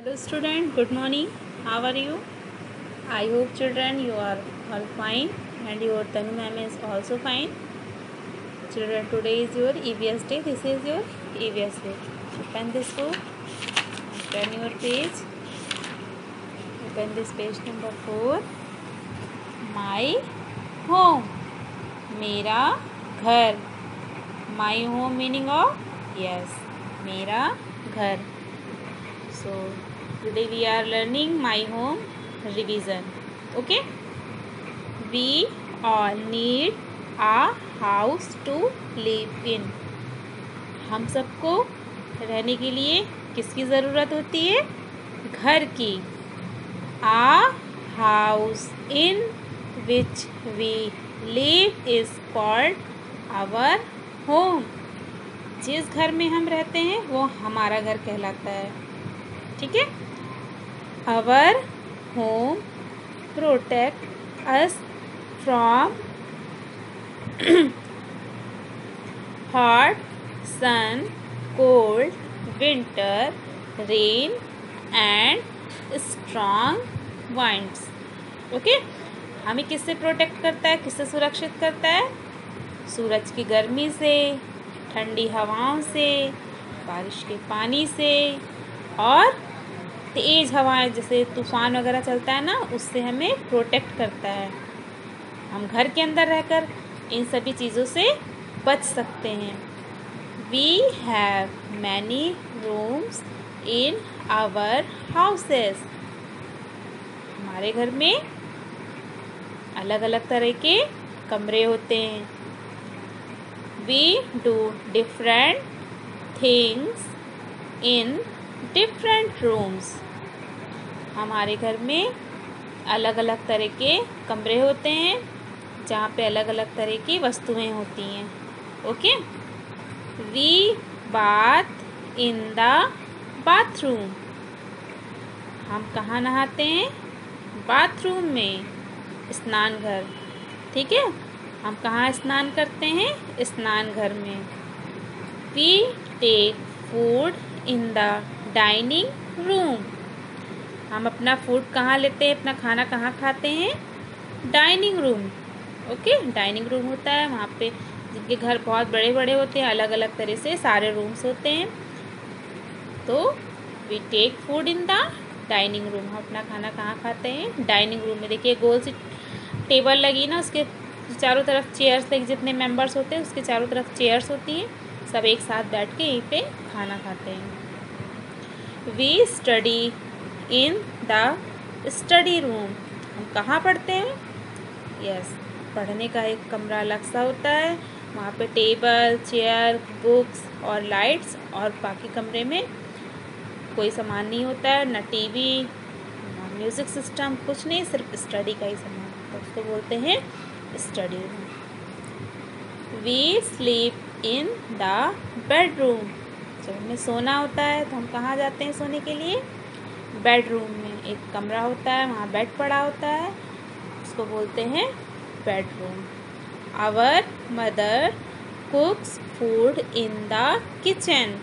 Hello student, good morning. How are you? I hope children you are all fine and your Tanu ma'am is also fine. Children, today is your EVS day. This is your EVS day. Open this book. Turn your page. Open this page number 4. My home. मेरा घर. My home meaning of yes. मेरा घर. So today we are learning my home revision. Okay. We all need a house to live in. हम सबको रहने के लिए किसकी ज़रूरत होती है? घर की. A house in which we live is called our home. जिस घर में हम रहते हैं वो हमारा घर कहलाता है. ठीक है. Our home protect us from hot sun, cold winter, rain and strong winds. Okay. हमें किससे प्रोटेक्ट करता है, किससे सुरक्षित करता है? सूरज की गर्मी से, ठंडी हवाओं से, बारिश के पानी से और तेज़ हवाएं जैसे तूफ़ान वगैरह चलता है ना, उससे हमें प्रोटेक्ट करता है. हम घर के अंदर रहकर इन सभी चीज़ों से बच सकते हैं. We have many rooms in our houses. हमारे घर में अलग अलग तरह के कमरे होते हैं. We do different things in different rooms. हमारे घर में अलग अलग तरह के कमरे होते हैं जहाँ पे अलग अलग तरह की वस्तुएं होती हैं. Okay. We bath in the bathroom. हम कहाँ नहाते हैं? बाथरूम में, स्नान घर. ठीक है. हम कहाँ स्नान करते हैं? स्नान घर में. We take food in the dining room. हम अपना फूड कहाँ लेते हैं, अपना खाना कहाँ खाते हैं? Dining room. Okay. Dining room होता है वहाँ पे जिनके घर बहुत बड़े बड़े होते हैं, अलग अलग तरह से सारे रूम्स होते हैं. तो we take food in the dining room. हम अपना खाना कहाँ खाते हैं? डाइनिंग रूम में. देखिए गोल सी टेबल लगी ना, उसके चारों तरफ चेयर्स लगी. जितने मेंबर्स होते हैं उसके चारों तरफ चेयर्स होती हैं. सब एक साथ बैठ के यहीं पे खाना खाते हैं. We study in the study room. हम कहाँ पढ़ते हैं? यस. पढ़ने का एक कमरा अलग सा होता है. वहाँ पे टेबल, चेयर, बुक्स और लाइट्स, और बाकी कमरे में कोई सामान नहीं होता है, ना टीवी, ना म्यूज़िक सिस्टम, कुछ नहीं, सिर्फ स्टडी का ही सामान. तो उसको बोलते हैं study room. We sleep in the bedroom. जब हमें सोना होता है तो हम कहाँ जाते हैं सोने के लिए? बेडरूम में. एक कमरा होता है, वहाँ बेड पड़ा होता है, उसको बोलते हैं bedroom. Our mother cooks food in the kitchen.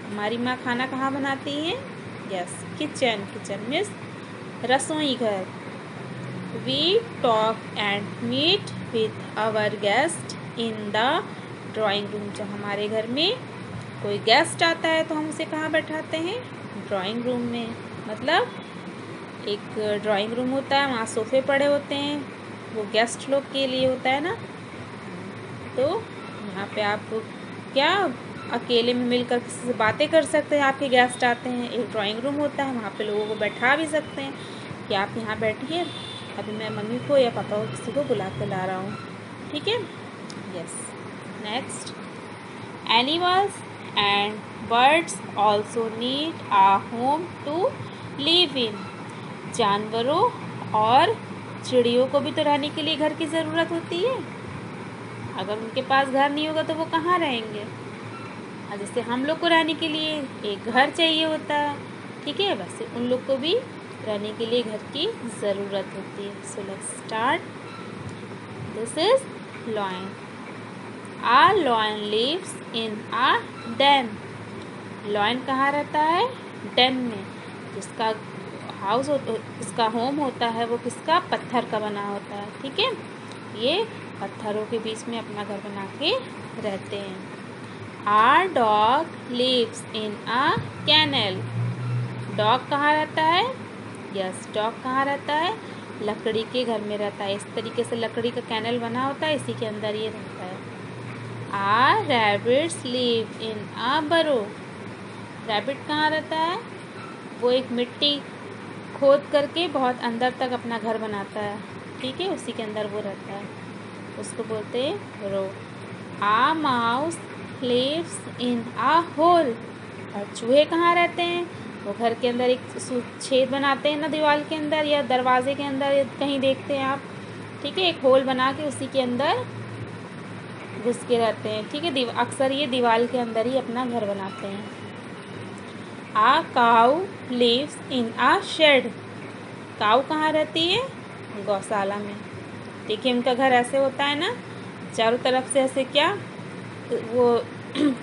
हमारी माँ खाना कहाँ बनाती हैं? Yes, kitchen. किचन मीन्स रसोई घर. We talk and meet with our guest in the drawing room. जब हमारे घर में कोई गेस्ट आता है तो हम उसे कहाँ बैठाते हैं? ड्राइंग रूम में. मतलब एक ड्राइंग रूम होता है, वहाँ सोफ़े पड़े होते हैं, वो गेस्ट लोग के लिए होता है ना. तो यहाँ पे आप क्या अकेले में मिलकर किसी से बातें कर सकते हैं. आपके गेस्ट आते हैं, एक ड्राइंग रूम होता है, वहाँ पे लोगों को बैठा भी सकते हैं कि आप यहाँ बैठिए, अभी मैं मम्मी को या पापा को किसी को बुला के ला रहा हूँ. ठीक है. Yes. Next. Animals and birds also need a home to live in. जानवरों और चिड़ियों को भी तो रहने के लिए घर की ज़रूरत होती है. अगर उनके पास घर नहीं होगा तो वो कहाँ रहेंगे? जैसे हम लोग को रहने के लिए एक घर चाहिए होता है. ठीक है. वैसे उन लोग को भी रहने के लिए घर की ज़रूरत होती है. So let's start. This is lion. A lion lives in a den. Lion कहाँ रहता है? डेन में. जिसका हाउस इसका होम होता है वो किसका, पत्थर का बना होता है। ठीक है, ये पत्थरों के बीच में अपना घर बना के रहते हैं। Our dog lives in a kennel. Dog कहाँ रहता है? यस, डॉग कहाँ रहता है? लकड़ी के घर में रहता है। इस तरीके से लकड़ी का कैनल बना होता है, इसी के अंदर ये रहता है। Our rabbits live in a burrow. Rabbit कहाँ रहता है? वो एक मिट्टी खोद करके बहुत अंदर तक अपना घर बनाता है। ठीक है, उसी के अंदर वो रहता है, उसको बोलते हैं row. A mouse lives in a hole. और चूहे कहाँ रहते हैं? वो घर के अंदर एक छेद बनाते हैं ना, दीवार के अंदर या दरवाजे के अंदर, कहीं देखते हैं आप। ठीक है, एक होल बना के उसी के अंदर घुस के रहते हैं। ठीक है, अक्सर ये दीवार के अंदर ही अपना घर बनाते हैं। आ काऊ लिव्स इन आ शेड। काऊ कहाँ रहती है? गौशाला में। देखिए, उनका घर ऐसे होता है ना, चारों तरफ से ऐसे क्या वो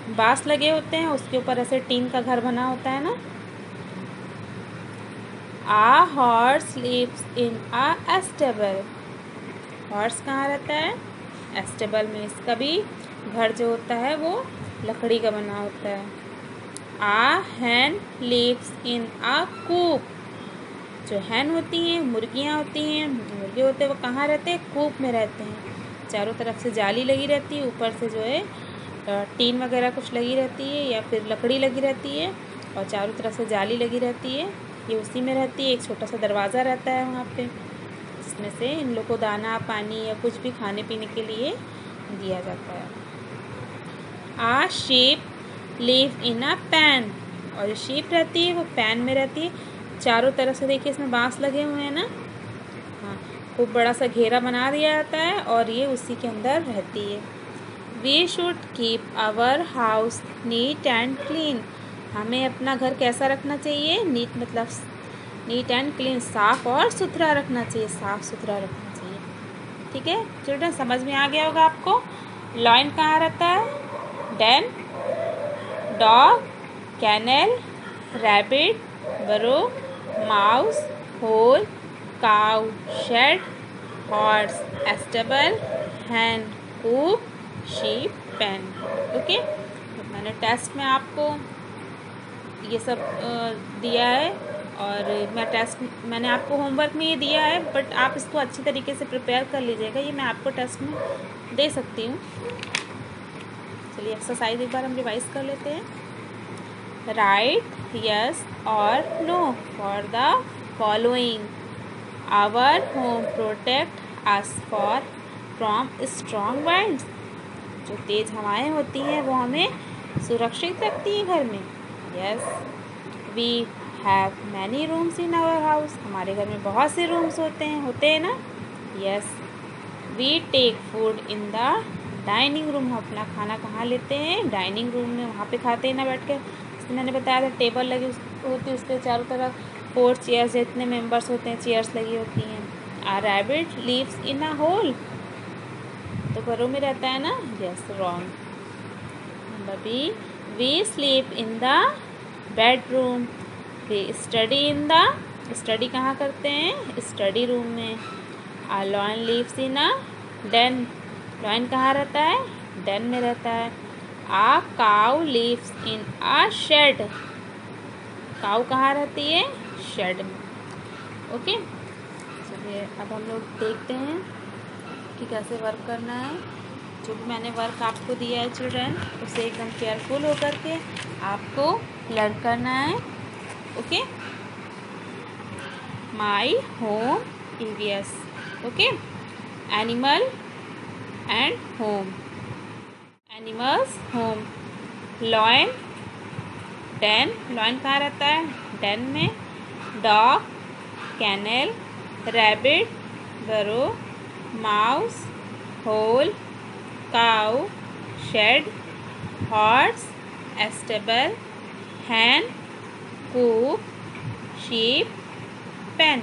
बांस लगे होते हैं, उसके ऊपर ऐसे टीन का घर बना होता है ना। A horse lives in a stable. Horse कहाँ रहता है? एस्टेबल में। इसका भी घर जो होता है वो लकड़ी का बना होता है। आ हैन लिव्स इन आ कूप। जो हैन होती हैं, मुर्गियाँ होती हैं, मुर्गे होते हैं, वो कहाँ रहते हैं? कूप में रहते हैं। चारों तरफ से जाली लगी रहती है, ऊपर से जो है टीन वगैरह कुछ लगी रहती है या फिर लकड़ी लगी रहती है, और चारों तरफ से जाली लगी रहती है। ये उसी में रहती है। एक छोटा सा दरवाज़ा रहता है वहाँ पे, जिसमें से इन लोग को दाना पानी या कुछ भी खाने पीने के लिए दिया जाता है। A sheep live in a pen. और जो शीप रहती है वो पैन में रहती है। चारों तरफ से देखिए इसमें बांस लगे हुए हैं ना। हाँ, खूब बड़ा सा घेरा बना दिया जाता है और ये उसी के अंदर रहती है। We should keep our house neat and clean. हमें अपना घर कैसा रखना चाहिए? नीट मतलब नीट एंड क्लीन, साफ और सुथरा रखना चाहिए, साफ सुथरा रखना चाहिए। ठीक है चिल्ड्रन, समझ में आ गया होगा आपको। लॉइन कहाँ रहता है? Den, dog, kennel, rabbit, burrow, mouse, hole, cow, shed, horse, stable, hen, coop, sheep, pen. Okay, तो मैंने टेस्ट में आपको ये सब दिया है, और मैंने आपको होमवर्क में ये दिया है, बट आप इसको अच्छी तरीके से प्रिपेयर कर लीजिएगा। ये मैं आपको टेस्ट में दे सकती हूँ। चलिए एक्सरसाइज एक बार हम रिवाइज कर लेते हैं। राइट यस और no for the following. Our home protect us from strong winds. जो तेज़ हवाएं होती हैं वो हमें सुरक्षित रखती हैं घर में। Yes, we have many rooms in our house. हमारे घर में बहुत से रूम्स होते हैं ना। Yes, we take food in the dining room. हम अपना खाना कहाँ लेते हैं? डाइनिंग रूम में, वहाँ पे खाते हैं ना बैठ कर। जैसे मैंने बताया था, टेबल लगी होती है, उसके चारों तरफ 4 चेयर्स, जितने मेंबर्स होते हैं चेयर्स लगी होती हैं। A rabbit lives in a hole. तो घरों में रहता है ना। Yes, wrong. Number B, we sleep in the bedroom. We study in the, study कहाँ करते हैं? स्टडी रूम में। A lion lives in a den. Lion कहाँ रहता है? डेन में रहता है। A cow lives in a shed. Cow कहाँ रहती है? शेड में। ओके, चलिए अब हम लोग देखते हैं कि कैसे वर्क करना है। जो भी मैंने वर्क आपको दिया है चिल्ड्रन, उसे एकदम केयरफुल होकर के आपको लर्न करना है। Okay, my home EVS। Okay, animal and home. Animals home. Lion den. Lion कहाँ रहता है? डेन में। Dog kennel, rabbit burrow, mouse hole, cow shed, horse stable, hen coop, sheep pen.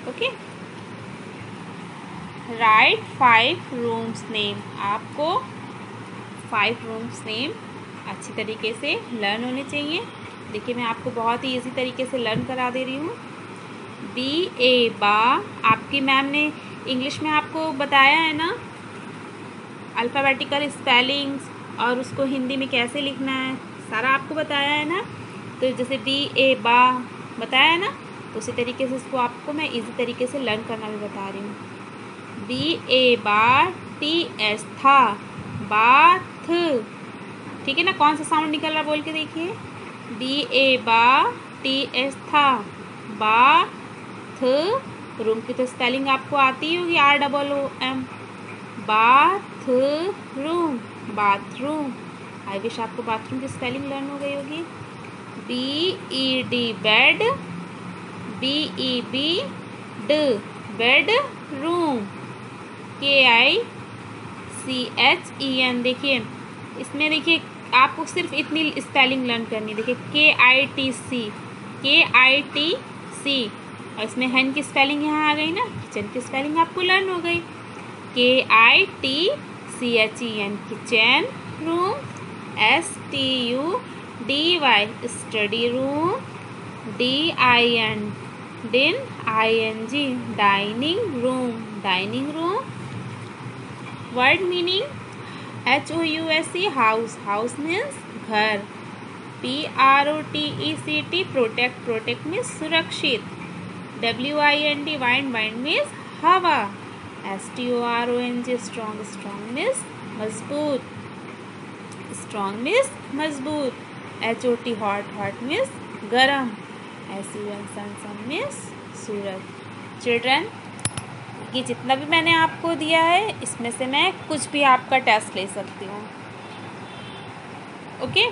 Okay, write 5 rooms name. आपको 5 rooms name अच्छी तरीके से learn होने चाहिए। देखिए मैं आपको बहुत ही इजी तरीके से लर्न करा दे रही हूँ। बी ए बा, आपकी मैम ने इंग्लिश में आपको बताया है ना अल्फ़ाबेटिकल स्पेलिंग्स, और उसको हिंदी में कैसे लिखना है, सारा आपको बताया है ना। तो जैसे बी ए बा बताया है ना, तो उसी तरीके से इसको आपको मैं इजी तरीके से लर्न करना भी बता रही हूँ। बी ए बा टी एस था, बाथ, ठीक है ना। कौन सा साउंड निकल रहा बोल के देखिए। बी ए बा टी एस था, बाथ रूम की तो स्पेलिंग आपको आती होगी, ROOM, bathroom, bathroom. I wish आपको बाथरूम की स्पेलिंग लर्न हो गई होगी। BED बेड, BEB ड बेड रूम, KICHEN। देखिए इसमें देखिए आपको सिर्फ इतनी स्पेलिंग लर्न करनी है। देखिए KITC, और इसमें हैन की स्पेलिंग यहाँ आ गई ना, किचन की स्पेलिंग आपको लर्न हो गई। KITCHEN kitchen, room STUDY study room, DIN डिन ING dining room, dining room. Word meaning HOUSE house, house means घर। PROTECT प्रोटेक्ट, प्रोटेक्ट मीन्स सुरक्षित। WIND वाइंड, वाइंड मीन्स हवा। STRONG स्ट्रॉन्ग, स्ट्रॉन्ग मीन्स मजबूत, strong means मजबूत। HOT hot, hot means गरम। SUN सन, सन means सूरज। Children ये जितना भी मैंने आपको दिया है इसमें से मैं कुछ भी आपका टेस्ट ले सकती हूँ, ओके।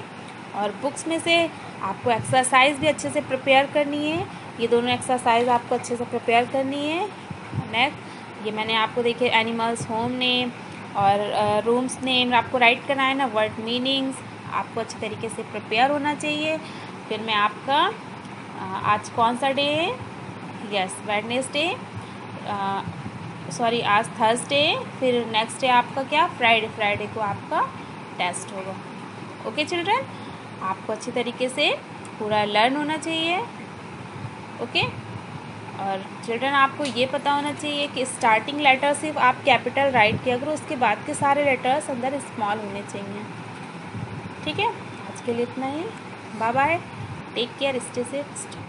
और बुक्स में से आपको एक्सरसाइज भी अच्छे से प्रिपेयर करनी है। ये दोनों एक्सरसाइज आपको अच्छे से प्रिपेयर करनी है। नेक्स्ट ये मैंने आपको देखिए एनिमल्स, होम नेम और रूम्स नेम आपको राइट करना है ना, वर्ड मीनिंग्स आपको अच्छे तरीके से प्रिपेयर होना चाहिए। फिर मैं आपका आज कौन सा डे है, यस वेडनेसडे, सॉरी आज थर्सडे, फिर नेक्स्ट डे आपका क्या फ्राइडे, फ्राइडे को आपका टेस्ट होगा, ओके चिल्ड्रन। आपको अच्छी तरीके से पूरा लर्न होना चाहिए, ओके। और चिल्ड्रन आपको ये पता होना चाहिए कि स्टार्टिंग लेटर सिर्फ आप कैपिटल राइट किया करो, उसके बाद के सारे लेटर्स अंदर स्मॉल होने चाहिए, ठीक है। आज के लिए इतना ही, bye bye, take care, stay safe.